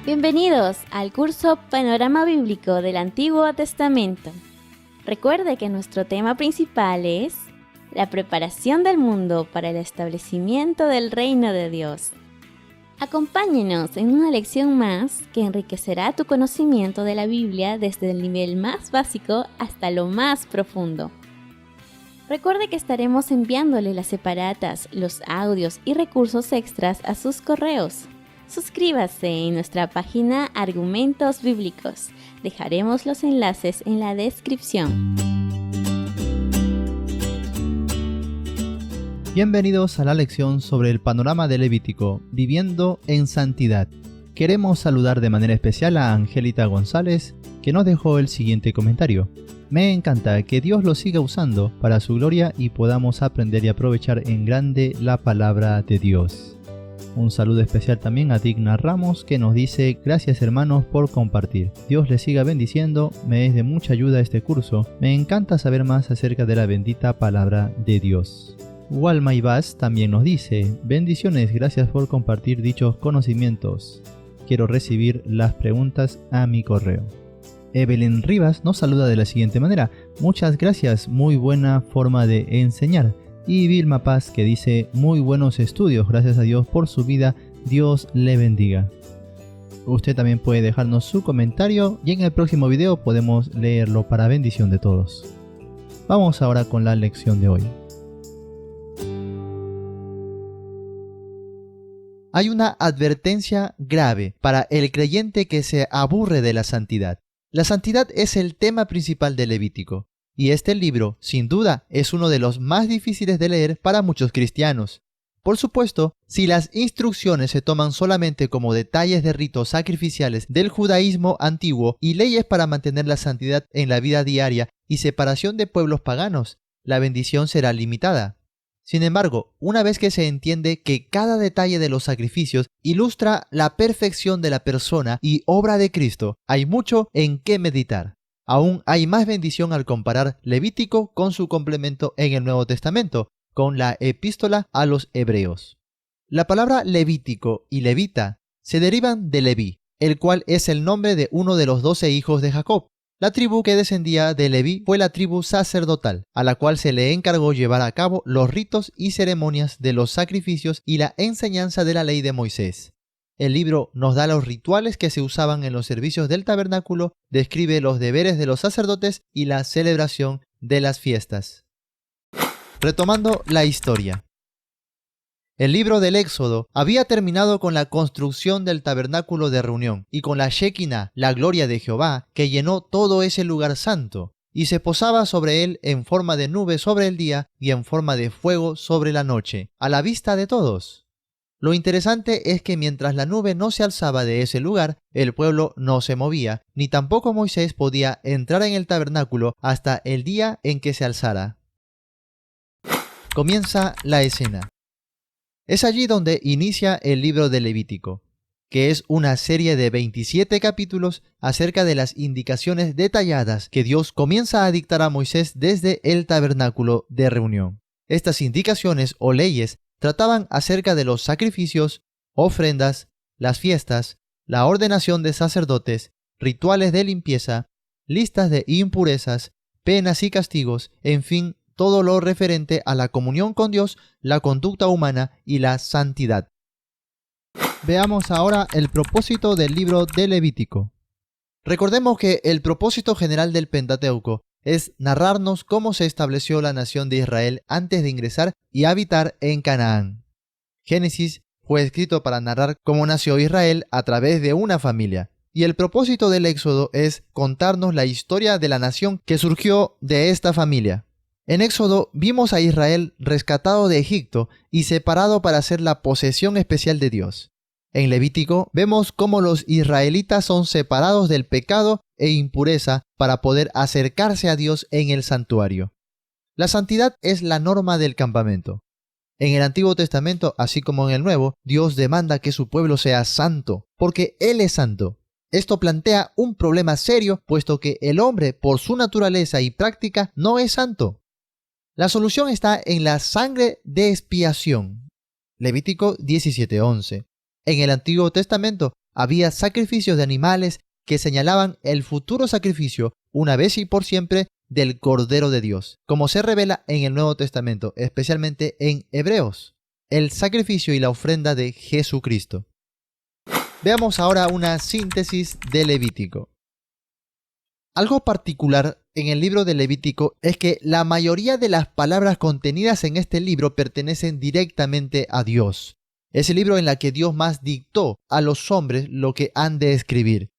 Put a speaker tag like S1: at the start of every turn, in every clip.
S1: Bienvenidos al curso Panorama Bíblico del Antiguo Testamento. Recuerde que nuestro tema principal es la preparación del mundo para el establecimiento del reino de Dios. Acompáñenos en una lección más que enriquecerá tu conocimiento de la Biblia desde el nivel más básico hasta lo más profundo. Recuerde que estaremos enviándole las separatas, los audios y recursos extras a sus correos. Suscríbase en nuestra página Argumentos Bíblicos. Dejaremos los enlaces en la descripción.
S2: Bienvenidos a la lección sobre el panorama de Levítico, viviendo en santidad. Queremos saludar de manera especial a Angelita González, que nos dejó el siguiente comentario. Me encanta que Dios lo siga usando para su gloria y podamos aprender y aprovechar en grande la palabra de Dios. Un saludo especial también a Digna Ramos, que nos dice: gracias hermanos por compartir. Dios les siga bendiciendo, me es de mucha ayuda este curso. Me encanta saber más acerca de la bendita palabra de Dios. Walma Ibas también nos dice: bendiciones, gracias por compartir dichos conocimientos. Quiero recibir las preguntas a mi correo. Evelyn Rivas nos saluda de la siguiente manera: muchas gracias, muy buena forma de enseñar. Y Vilma Paz, que dice: muy buenos estudios, gracias a Dios por su vida, Dios le bendiga. Usted también puede dejarnos su comentario y en el próximo video podemos leerlo para bendición de todos. Vamos ahora con la lección de hoy. Hay una advertencia grave para el creyente que se aburre de la santidad. La santidad es el tema principal de Levítico, y este libro, sin duda, es uno de los más difíciles de leer para muchos cristianos. Por supuesto, si las instrucciones se toman solamente como detalles de ritos sacrificiales del judaísmo antiguo y leyes para mantener la santidad en la vida diaria y separación de pueblos paganos, la bendición será limitada. Sin embargo, una vez que se entiende que cada detalle de los sacrificios ilustra la perfección de la persona y obra de Cristo, hay mucho en qué meditar. Aún hay más bendición al comparar Levítico con su complemento en el Nuevo Testamento, con la Epístola a los Hebreos. La palabra Levítico y Levita se derivan de Leví, el cual es el nombre de uno de los 12 hijos de Jacob. La tribu que descendía de Leví fue la tribu sacerdotal, a la cual se le encargó llevar a cabo los ritos y ceremonias de los sacrificios y la enseñanza de la ley de Moisés. El libro nos da los rituales que se usaban en los servicios del tabernáculo, describe los deberes de los sacerdotes y la celebración de las fiestas. Retomando la historia. El libro del Éxodo había terminado con la construcción del tabernáculo de reunión y con la Shekinah, la gloria de Jehová, que llenó todo ese lugar santo, y se posaba sobre él en forma de nube sobre el día y en forma de fuego sobre la noche, a la vista de todos. Lo interesante es que mientras la nube no se alzaba de ese lugar, el pueblo no se movía, ni tampoco Moisés podía entrar en el tabernáculo hasta el día en que se alzara. Comienza la escena. Es allí donde inicia el libro de Levítico, que es una serie de 27 capítulos acerca de las indicaciones detalladas que Dios comienza a dictar a Moisés desde el tabernáculo de reunión. Estas indicaciones o leyes trataban acerca de los sacrificios, ofrendas, las fiestas, la ordenación de sacerdotes, rituales de limpieza, listas de impurezas, penas y castigos, en fin, todo lo referente a la comunión con Dios, la conducta humana y la santidad. Veamos ahora el propósito del libro de Levítico. Recordemos que el propósito general del Pentateuco es narrarnos cómo se estableció la nación de Israel antes de ingresar y habitar en Canaán. Génesis fue escrito para narrar cómo nació Israel a través de una familia, y el propósito del Éxodo es contarnos la historia de la nación que surgió de esta familia. En Éxodo vimos a Israel rescatado de Egipto y separado para ser la posesión especial de Dios. En Levítico vemos cómo los israelitas son separados del pecado e impureza para poder acercarse a Dios en el santuario. La santidad es la norma del campamento. En el Antiguo Testamento, así como en el Nuevo, Dios demanda que su pueblo sea santo, porque Él es santo. Esto plantea un problema serio, puesto que el hombre, por su naturaleza y práctica, no es santo. La solución está en la sangre de expiación. Levítico 17:11. En el Antiguo Testamento, Había sacrificios de animales que señalaban el futuro sacrificio, una vez y por siempre, del Cordero de Dios, como se revela en el Nuevo Testamento, especialmente en Hebreos, el sacrificio y la ofrenda de Jesucristo. Veamos ahora una síntesis de Levítico. Algo particular en el libro de Levítico es que la mayoría de las palabras contenidas en este libro pertenecen directamente a Dios. Es el libro en el que Dios más dictó a los hombres lo que han de escribir.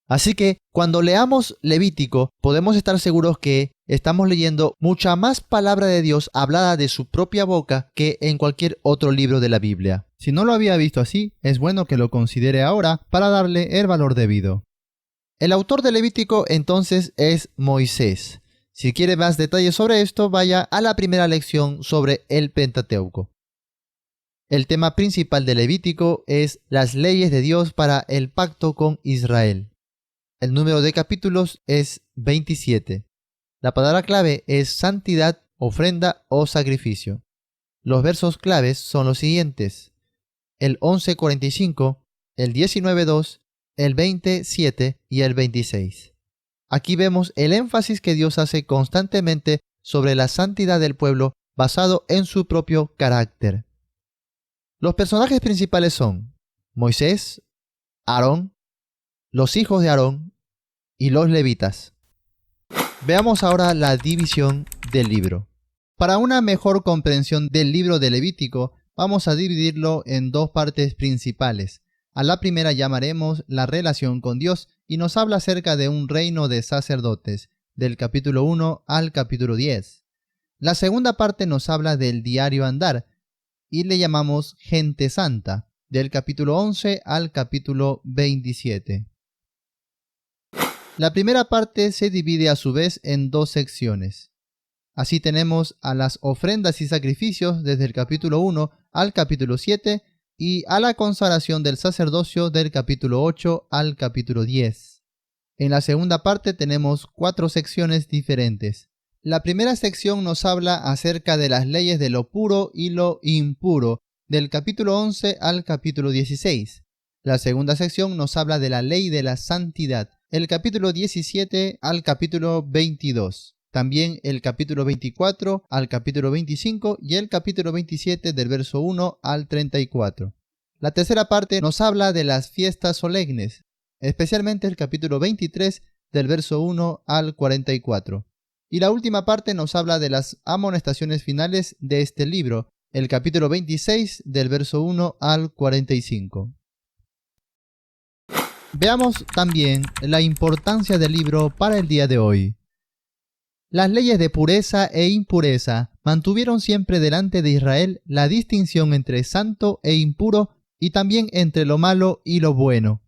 S2: Así que cuando leamos Levítico podemos estar seguros que estamos leyendo mucha más palabra de Dios hablada de su propia boca que en cualquier otro libro de la Biblia.
S3: Si no lo había visto así, es bueno que lo considere ahora para darle el valor debido.
S2: El autor de Levítico entonces es Moisés. Si quiere más detalles sobre esto, vaya a la primera lección sobre el Pentateuco. El tema principal de Levítico es las leyes de Dios para el pacto con Israel. El número de capítulos es 27. La palabra clave es santidad, ofrenda o sacrificio. Los versos claves son los siguientes: el 11:45, el 19:2, el 20:7 y el 26. Aquí vemos el énfasis que Dios hace constantemente sobre la santidad del pueblo basado en su propio carácter. Los personajes principales son Moisés, Aarón, los hijos de Aarón y los levitas. Veamos ahora la división del libro.
S3: Para una mejor comprensión del libro de Levítico, vamos a dividirlo en dos partes principales. A la primera llamaremos la relación con Dios y nos habla acerca de un reino de sacerdotes, del capítulo 1 al capítulo 10. La segunda parte nos habla del diario andar y le llamamos gente santa, del capítulo 11 al capítulo 27. La primera parte se divide a su vez en dos secciones. Así tenemos a las ofrendas y sacrificios desde el capítulo 1 al capítulo 7 y a la consagración del sacerdocio del capítulo 8 al capítulo 10. En la segunda parte tenemos 4 secciones diferentes. La primera sección nos habla acerca de las leyes de lo puro y lo impuro, del capítulo 11 al capítulo 16. La segunda sección nos habla de la ley de la santidad, el capítulo 17 al capítulo 22. También el capítulo 24 al capítulo 25 y el capítulo 27 del verso 1 al 34. La tercera parte nos habla de las fiestas solemnes, especialmente el capítulo 23 del verso 1 al 44. Y la última parte nos habla de las amonestaciones finales de este libro, el capítulo 26 del verso 1 al 45. Veamos también la importancia del libro para el día de hoy. Las leyes de pureza e impureza mantuvieron siempre delante de Israel la distinción entre santo e impuro y también entre lo malo y lo bueno.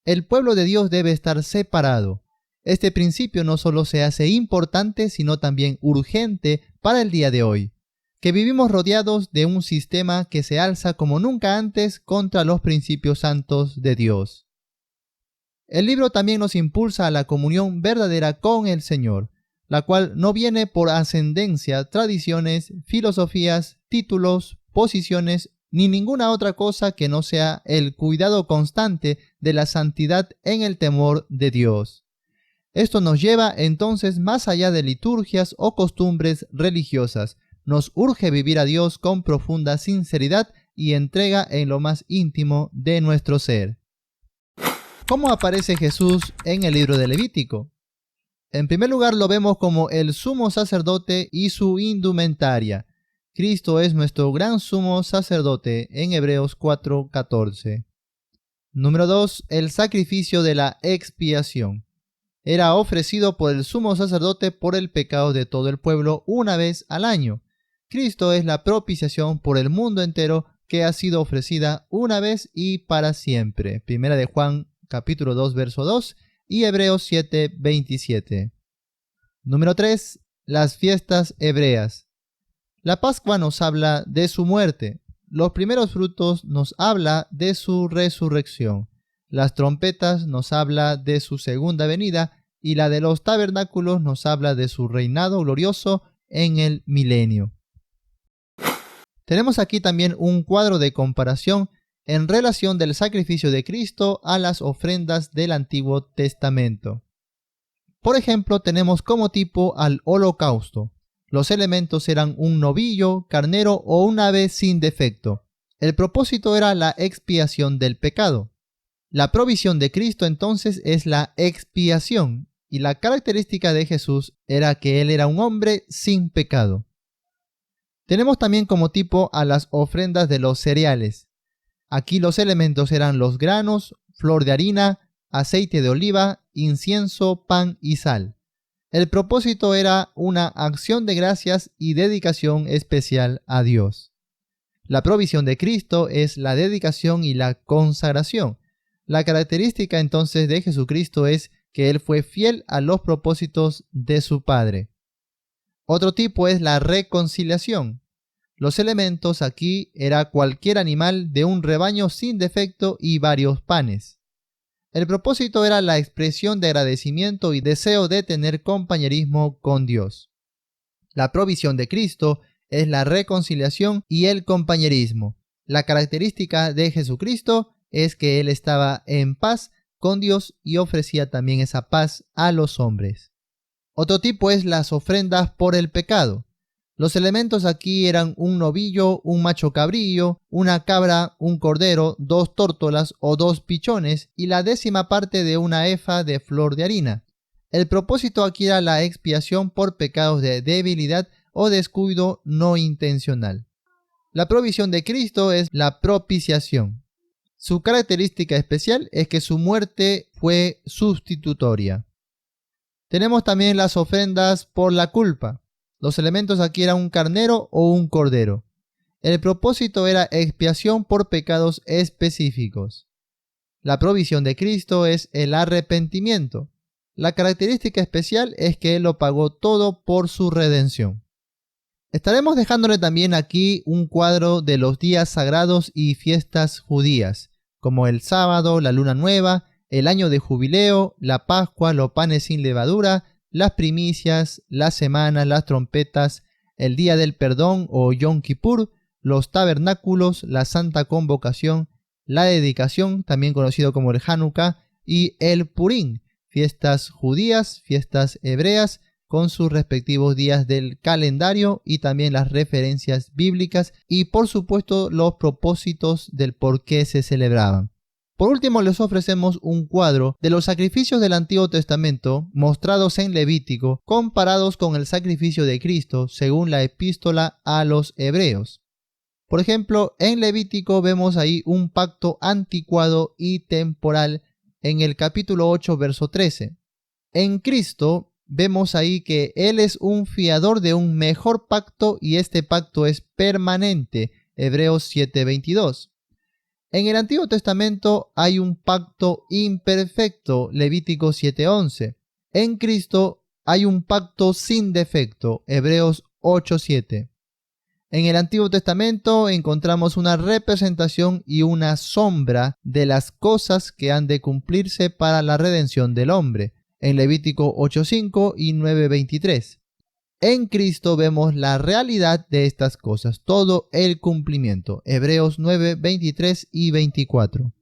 S3: El pueblo de Dios debe estar separado. Este principio no solo se hace importante, sino también urgente para el día de hoy, que vivimos rodeados de un sistema que se alza como nunca antes contra los principios santos de Dios. El libro también nos impulsa a la comunión verdadera con el Señor, la cual no viene por ascendencia, tradiciones, filosofías, títulos, posiciones, ni ninguna otra cosa que no sea el cuidado constante de la santidad en el temor de Dios. Esto nos lleva entonces más allá de liturgias o costumbres religiosas. Nos urge vivir a Dios con profunda sinceridad y entrega en lo más íntimo de nuestro ser. ¿Cómo aparece Jesús en el libro de Levítico? En primer lugar lo vemos como el sumo sacerdote y su indumentaria. Cristo es nuestro gran sumo sacerdote en Hebreos 4:14. Número 2. El sacrificio de la expiación. Era ofrecido por el sumo sacerdote por el pecado de todo el pueblo una vez al año. Cristo es la propiciación por el mundo entero que ha sido ofrecida una vez y para siempre. Primera de Juan capítulo 2 verso 2 y Hebreos 7:27. Número 3. Las fiestas hebreas. La Pascua nos habla de su muerte. Los primeros frutos nos habla de su resurrección. Las trompetas nos habla de su segunda venida y la de los tabernáculos nos habla de su reinado glorioso en el milenio. Tenemos aquí también un cuadro de comparación en relación del sacrificio de Cristo a las ofrendas del Antiguo Testamento. Por ejemplo, tenemos como tipo al holocausto. Los elementos eran un novillo, carnero o un ave sin defecto. El propósito era la expiación del pecado. La provisión de Cristo entonces es la expiación, y la característica de Jesús era que Él era un hombre sin pecado. Tenemos también como tipo a las ofrendas de los cereales. Aquí los elementos eran los granos, flor de harina, aceite de oliva, incienso, pan y sal. El propósito era una acción de gracias y dedicación especial a Dios. La provisión de Cristo es la dedicación y la consagración. La característica entonces de Jesucristo es que Él fue fiel a los propósitos de su Padre. Otro tipo es la reconciliación. Los elementos aquí era cualquier animal de un rebaño sin defecto y varios panes. El propósito era la expresión de agradecimiento y deseo de tener compañerismo con Dios. La provisión de Cristo es la reconciliación y el compañerismo. La característica de Jesucristo es que Él estaba en paz con Dios y ofrecía también esa paz a los hombres. Otro tipo es las ofrendas por el pecado. Los elementos aquí eran un novillo, un macho cabrillo, una cabra, un cordero, 2 tórtolas o 2 pichones y la 10ª parte de una efa de flor de harina. El propósito aquí era la expiación por pecados de debilidad o descuido no intencional. La provisión de Cristo es la propiciación. Su característica especial es que su muerte fue sustitutoria. Tenemos también las ofrendas por la culpa. Los elementos aquí eran un carnero o un cordero. El propósito era expiación por pecados específicos. La provisión de Cristo es el arrepentimiento. La característica especial es que Él lo pagó todo por su redención. Estaremos dejándole también aquí un cuadro de los días sagrados y fiestas judías, como el sábado, la luna nueva, el año de jubileo, la Pascua, los panes sin levadura, las primicias, las semanas, las trompetas, el día del perdón o Yom Kippur, los tabernáculos, la santa convocación, la dedicación, también conocido como el Hanukkah, y el Purim, fiestas judías, fiestas hebreas, con sus respectivos días del calendario y también las referencias bíblicas y por supuesto los propósitos del por qué se celebraban. Por último, les ofrecemos un cuadro de los sacrificios del Antiguo Testamento mostrados en Levítico comparados con el sacrificio de Cristo según la epístola a los Hebreos. Por ejemplo, en Levítico vemos ahí un pacto anticuado y temporal en el capítulo 8, verso 13. En Cristo vemos ahí que Él es un fiador de un mejor pacto y este pacto es permanente, Hebreos 7:22. En el Antiguo Testamento hay un pacto imperfecto, Levítico 7:11. En Cristo hay un pacto sin defecto, Hebreos 8:7. En el Antiguo Testamento encontramos una representación y una sombra de las cosas que han de cumplirse para la redención del hombre, en Levítico 8:5 y 9:23. En Cristo vemos la realidad de estas cosas, todo el cumplimiento. Hebreos 9, 23 y 24.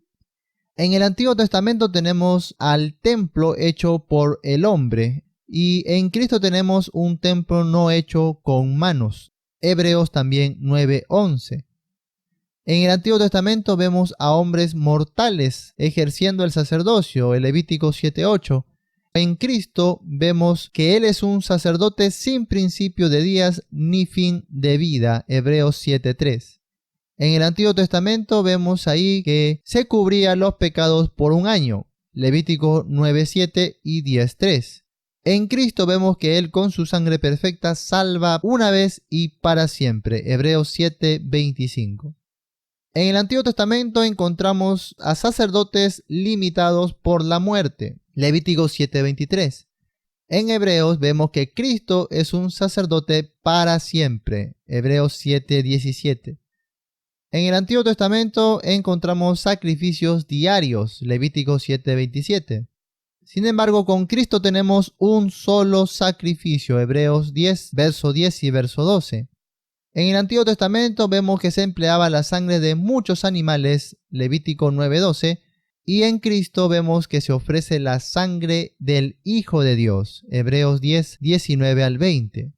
S3: En el Antiguo Testamento tenemos al templo hecho por el hombre y en Cristo tenemos un templo no hecho con manos. Hebreos también 9, 11. En el Antiguo Testamento vemos a hombres mortales ejerciendo el sacerdocio, el Levítico 7, 8. En Cristo vemos que Él es un sacerdote sin principio de días ni fin de vida, Hebreos 7:3. En el Antiguo Testamento vemos ahí que se cubría los pecados por un año, Levítico 9:7 y 10:3. En Cristo vemos que Él con su sangre perfecta salva una vez y para siempre, Hebreos 7:25. En el Antiguo Testamento encontramos a sacerdotes limitados por la muerte, Levítico 7:23. En Hebreos vemos que Cristo es un sacerdote para siempre, Hebreos 7:17. En el Antiguo Testamento encontramos sacrificios diarios, Levítico 7:27. Sin embargo, con Cristo tenemos un solo sacrificio, Hebreos 10, verso 10 y verso 12. En el Antiguo Testamento vemos que se empleaba la sangre de muchos animales, Levítico 9:12, y en Cristo vemos que se ofrece la sangre del Hijo de Dios, Hebreos 10:19 al 20.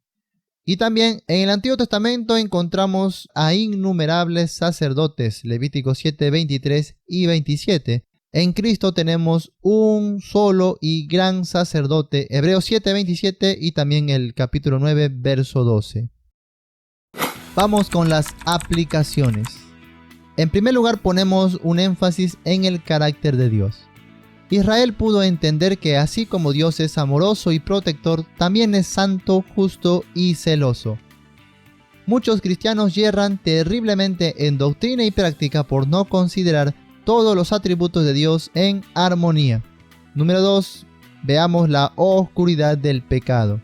S3: Y también en el Antiguo Testamento encontramos a innumerables sacerdotes, Levítico 7:23 y 27. En Cristo tenemos un solo y gran sacerdote, Hebreos 7:27 y también el capítulo 9, verso 12. Vamos con las aplicaciones. En primer lugar ponemos un énfasis en el carácter de Dios. Israel pudo entender que así como Dios es amoroso y protector, también es santo, justo y celoso. Muchos cristianos yerran terriblemente en doctrina y práctica por no considerar todos los atributos de Dios en armonía. Número 2. Veamos la oscuridad del pecado.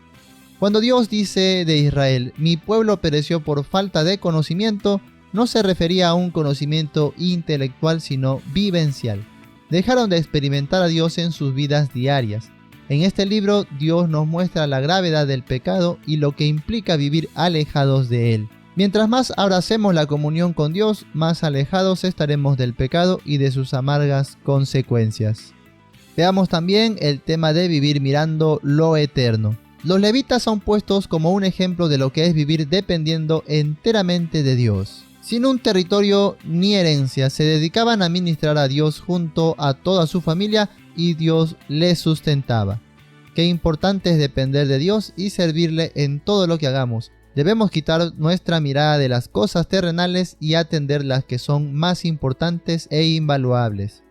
S3: Cuando Dios dice de Israel, mi pueblo pereció por falta de conocimiento, no se refería a un conocimiento intelectual sino vivencial. Dejaron de experimentar a Dios en sus vidas diarias. En este libro Dios nos muestra la gravedad del pecado y lo que implica vivir alejados de Él. Mientras más abracemos la comunión con Dios, más alejados estaremos del pecado y de sus amargas consecuencias. Veamos también el tema de vivir mirando lo eterno. Los levitas son puestos como un ejemplo de lo que es vivir dependiendo enteramente de Dios. Sin un territorio ni herencia, se dedicaban a ministrar a Dios junto a toda su familia y Dios les sustentaba. Qué importante es depender de Dios y servirle en todo lo que hagamos. Debemos quitar nuestra mirada de las cosas terrenales y atender las que son más importantes e invaluables.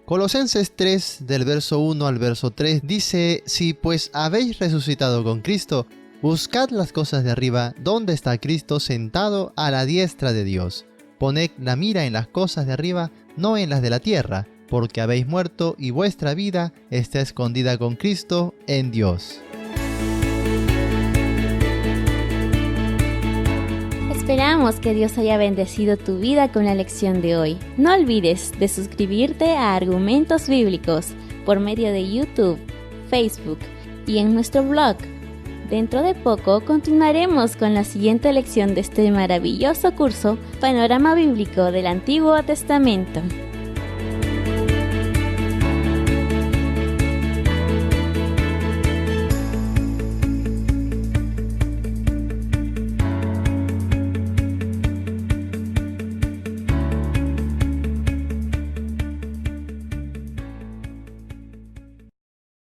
S3: Colosenses 3, del verso 1 al verso 3, dice: Si pues habéis resucitado con Cristo, buscad las cosas de arriba, donde está Cristo sentado a la diestra de Dios. Poned la mira en las cosas de arriba, no en las de la tierra, porque habéis muerto y vuestra vida está escondida con Cristo en Dios.
S1: Esperamos que Dios haya bendecido tu vida con la lección de hoy. No olvides de suscribirte a Argumentos Bíblicos por medio de YouTube, Facebook y en nuestro blog. Dentro de poco continuaremos con la siguiente lección de este maravilloso curso Panorama Bíblico del Antiguo Testamento.